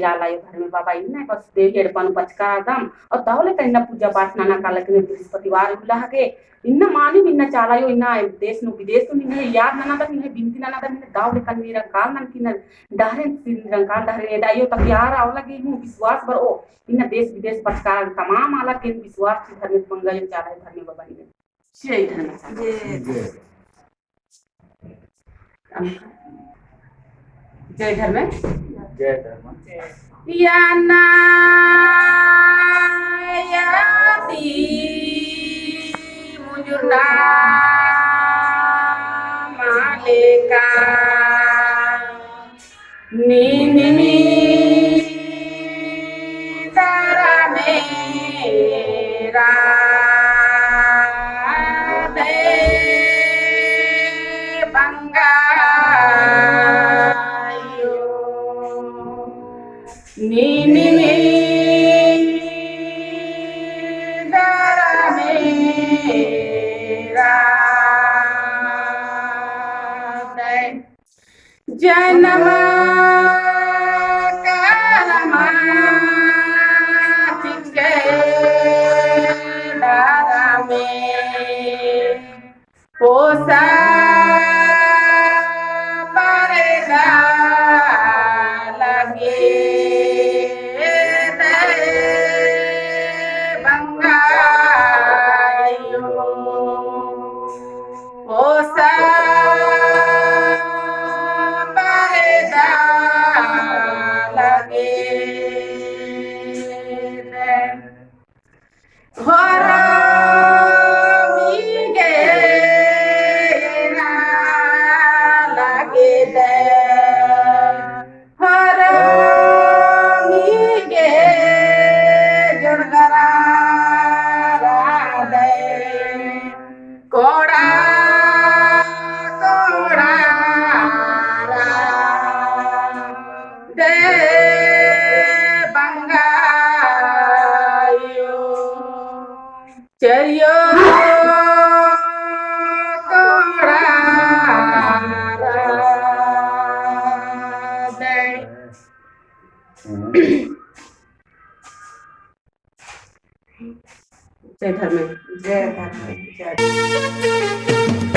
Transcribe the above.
मीराला धर्मे बाबा इन्ना बस देहेड़पन बचकादम और तवले कहीं पूजा पाठ नाना कालक बृहस्पतिवार गुलागे इन्न मानी इन्न చాలా ఇన్న దేశను విదేశం నిన్న యాద్ నన్నద నిన్న బింతి నన్నద నిన్న दावले कन्वीरं काल नन किन डहरें सिंरं काल डहरें दायो तक यार आवलगे हूं विश्वास बर ओ इन्न देश विदेश पचकार तमाम आला के विश्वास की धर्म मंगल चाहे धर्म बाबा ने जय धर्म जय धर्म जय धर्म याना याती मुजुरना मालेका नींदनी तारा मेरा दे बंगायो नींदनी तारा मेरा दे जन्म कर्मा चिके दारा में पोसा परेगा लगे दे बंगायो पोसा कोड़ा कोड़ा दे बंगायो चरियो कोड़ा दे जय धर्म जय धर्म जय